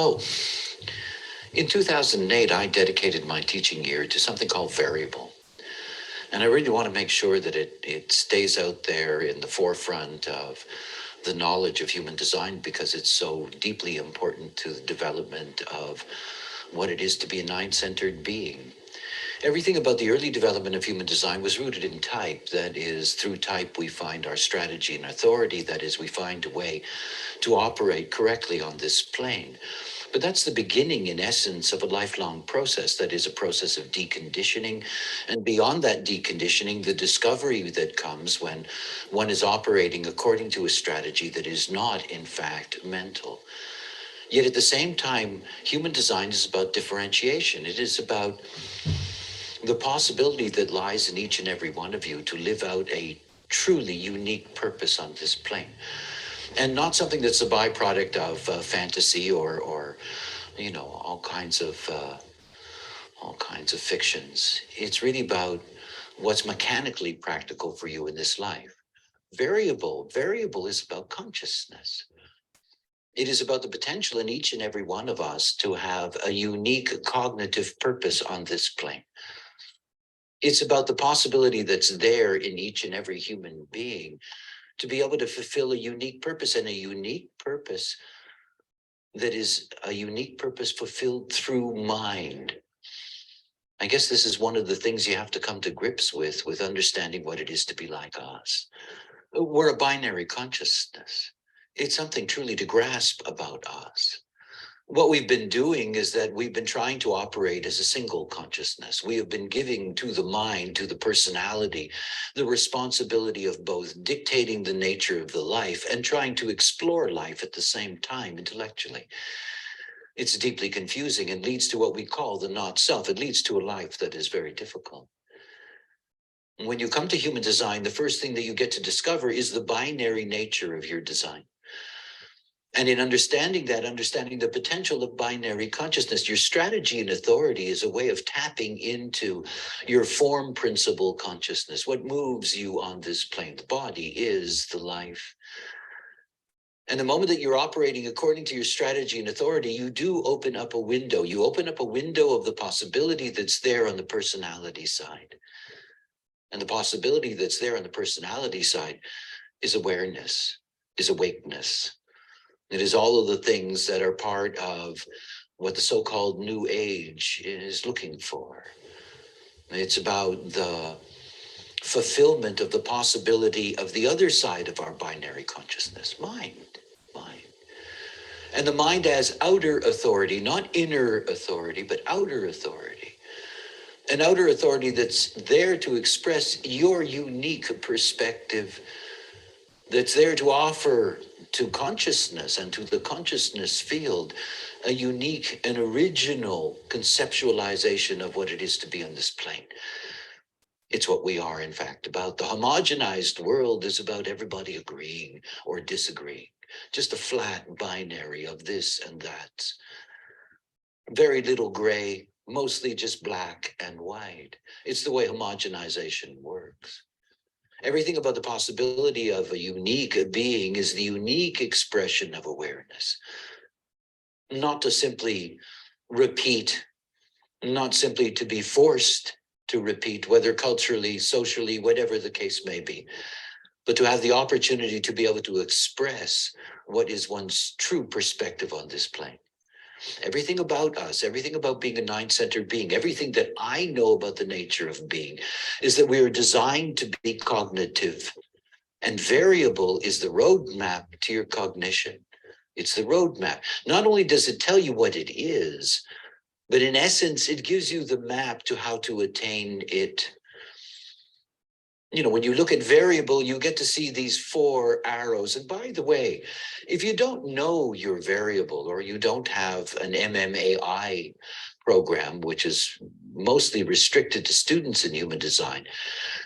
Hello. In 2008, I dedicated my teaching year to something called variable. And I really want to make sure that it stays out there in the forefront of the knowledge of human design because it's so deeply important to the development of what it is to be a nine-centered being. Everything about the early development of human design was rooted in type. That is, through type, we find our strategy and authority. That is, we find a way to operate correctly on this plane. But that's the beginning, in essence, of a lifelong process. That is a process of deconditioning. And beyond that deconditioning, the discovery that comes when one is operating according to a strategy that is not, in fact, mental. Yet at the same time, human design is about differentiation. It is about the possibility that lies in each and every one of you to live out a truly unique purpose on this plane. And not something that's a byproduct of fantasy or all kinds of fictions. It's really about what's mechanically practical for you in this life. Variable is about consciousness. It is about the potential in each and every one of us to have a unique cognitive purpose on this plane. It's about the possibility that's there in each and every human being to be able to fulfill a unique purpose, and a unique purpose that is a unique purpose fulfilled through mind. I guess this is one of the things you have to come to grips with understanding what it is to be like us. We're a binary consciousness. It's something truly to grasp about us. What we've been doing is that we've been trying to operate as a single consciousness. We have been giving to the mind, to the personality, the responsibility of both dictating the nature of the life and trying to explore life at the same time intellectually. It's deeply confusing and leads to what we call the not self. It leads to a life that is very difficult. When you come to human design, the first thing that you get to discover is the binary nature of your design. And in understanding the potential of binary consciousness, your strategy and authority is a way of tapping into your form principle consciousness. What moves you on this plane? The body is the life. And the moment that you're operating according to your strategy and authority, you do open up a window. You open up a window of the possibility that's there on the personality side. And the possibility that's there on the personality side is awareness, is awakeness. It is all of the things that are part of what the so-called New Age is looking for. It's about the fulfillment of the possibility of the other side of our binary consciousness, mind. And the mind as outer authority, not inner authority, but outer authority. An outer authority that's there to express your unique perspective, that's there to offer to consciousness and to the consciousness field a unique and original conceptualization of what it is to be on this plane. It's what we are, in fact, about. The homogenized world is about everybody agreeing or disagreeing, just a flat binary of this and that. Very little gray, mostly just black and white. It's the way homogenization works. Everything about the possibility of a unique being is the unique expression of awareness. Not to simply repeat, not simply to be forced to repeat, whether culturally, socially, whatever the case may be, but to have the opportunity to be able to express what is one's true perspective on this plane. Everything about us, everything about being a nine-centered being, everything that I know about the nature of being is that we are designed to be cognitive. And variable is the roadmap to your cognition. It's the roadmap. Not only does it tell you what it is, but in essence, it gives you the map to how to attain it. You know, when you look at variable, you get to see these 4 arrows. And by the way, if you don't know your variable or you don't have an MMAI program, which is mostly restricted to students in human design,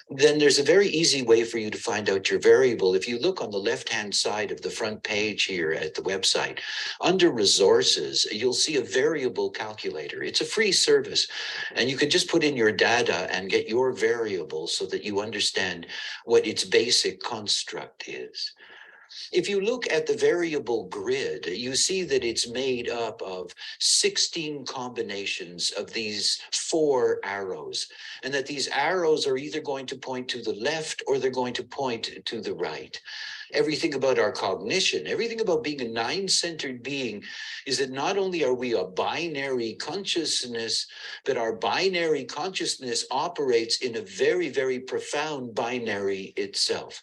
then there's a very easy way for you to find out your variable. If you look on the left-hand side of the front page here at the website, under resources, you'll see a variable calculator. It's a free service, and you can just put in your data and get your variable so that you understand what its basic construct is. If you look at the variable grid, you see that it's made up of 16 combinations of these 4 arrows, and that these arrows are either going to point to the left or they're going to point to the right. Everything about our cognition, everything about being a 9-centered being is that not only are we a binary consciousness, but our binary consciousness operates in a very, very profound binary itself.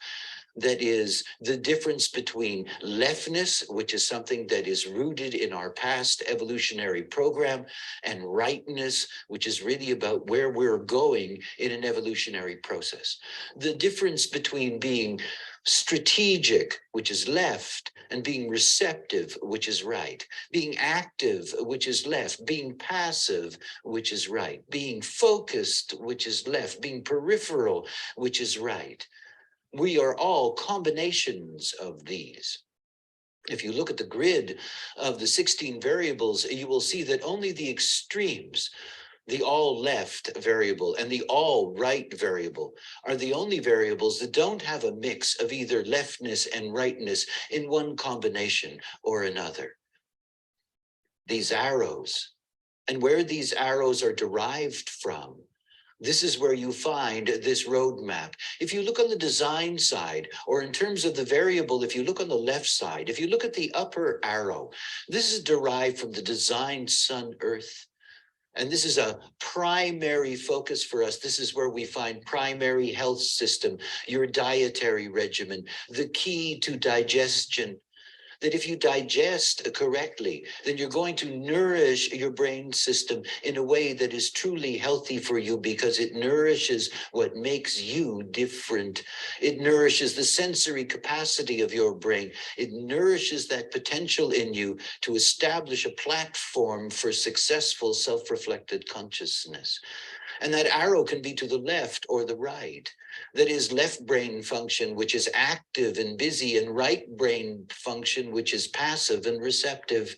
That is the difference between leftness, which is something that is rooted in our past evolutionary program, and rightness, which is really about where we're going in an evolutionary process. The difference between being strategic, which is left, and being receptive, which is right, being active, which is left, being passive, which is right, being focused, which is left, being peripheral, which is right. We are all combinations of these. If you look at the grid of the 16 variables, you will see that only the extremes, the all left variable and the all right variable, are the only variables that don't have a mix of either leftness and rightness in one combination or another. These arrows, and where these arrows are derived from, this is where you find this roadmap. If you look on the design side, or in terms of the variable, if you look on the left side, if you look at the upper arrow, this is derived from the design sun earth. And this is a primary focus for us. This is where we find primary health system, your dietary regimen, the key to digestion. That if you digest correctly, then you're going to nourish your brain system in a way that is truly healthy for you, because it nourishes what makes you different. It nourishes the sensory capacity of your brain. It nourishes that potential in you to establish a platform for successful self-reflected consciousness. And that arrow can be to the left or the right. That is left brain function, which is active and busy, and right brain function, which is passive and receptive.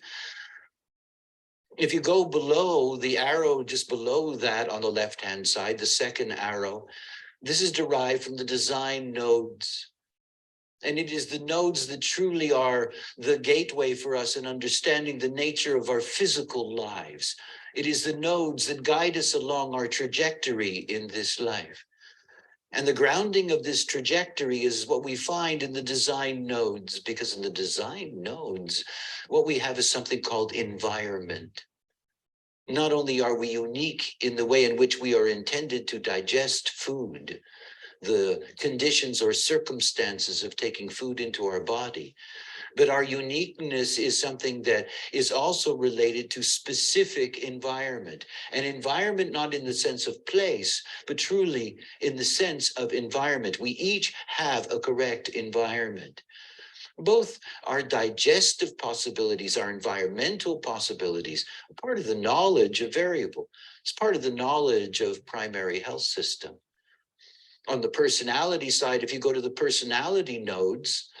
If you go below the arrow, just below that on the left-hand side, the second arrow, this is derived from the design nodes. And it is the nodes that truly are the gateway for us in understanding the nature of our physical lives. It is the nodes that guide us along our trajectory in this life. And the grounding of this trajectory is what we find in the design nodes, because in the design nodes, what we have is something called environment. Not only are we unique in the way in which we are intended to digest food, the conditions or circumstances of taking food into our body, but our uniqueness is something that is also related to specific environment. An environment not in the sense of place, but truly in the sense of environment. We each have a correct environment. Both our digestive possibilities, our environmental possibilities, are part of the knowledge of variable. It's part of the knowledge of primary health system. On the personality side, if you go to the personality nodes,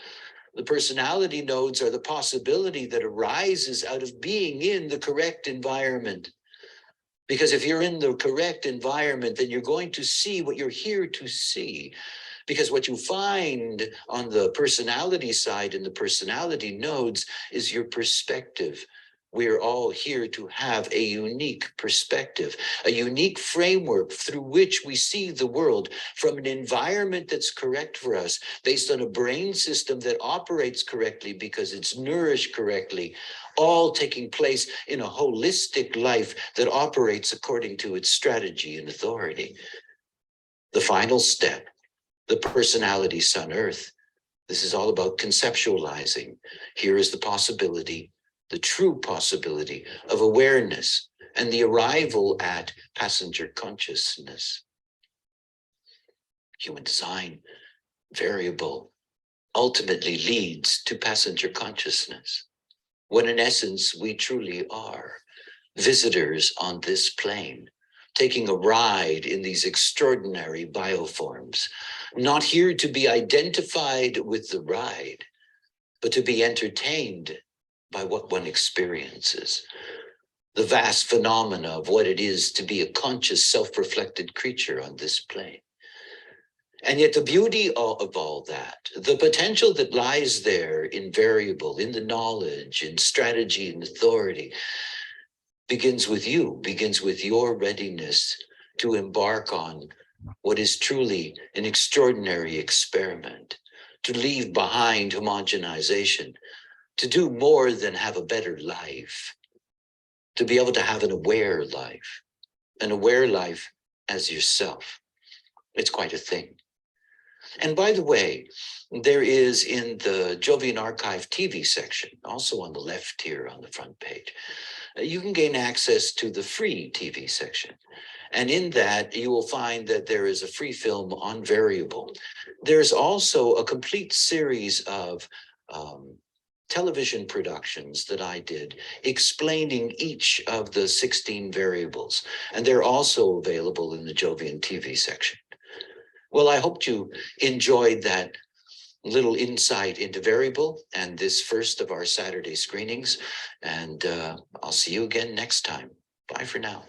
the personality nodes are the possibility that arises out of being in the correct environment. Because if you're in the correct environment, then you're going to see what you're here to see. Because what you find on the personality side and the personality nodes is your perspective. We're all here to have a unique perspective, a unique framework through which we see the world from an environment that's correct for us, based on a brain system that operates correctly because it's nourished correctly, all taking place in a holistic life that operates according to its strategy and authority. The final step, the personality sun earth. This is all about conceptualizing. Here is the possibility, the true possibility of awareness and the arrival at passenger consciousness. Human design, variable, ultimately leads to passenger consciousness, when in essence we truly are visitors on this plane, taking a ride in these extraordinary bioforms, not here to be identified with the ride, but to be entertained by what one experiences. The vast phenomena of what it is to be a conscious, self-reflected creature on this plane. And yet the beauty of all that, the potential that lies there in variable, in the knowledge, in strategy and authority, begins with you, begins with your readiness to embark on what is truly an extraordinary experiment, to leave behind homogenization, to do more than have a better life, to be able to have an aware life as yourself. It's quite a thing. And by the way, there is in the Jovian Archive TV section, also on the left here on the front page, you can gain access to the free TV section. And in that, you will find that there is a free film on variable. There's also a complete series of television productions that I did explaining each of the 16 variables. And they're also available in the Jovian TV section. Well, I hope you enjoyed that little insight into variable and this first of our Saturday screenings. And I'll see you again next time. Bye for now.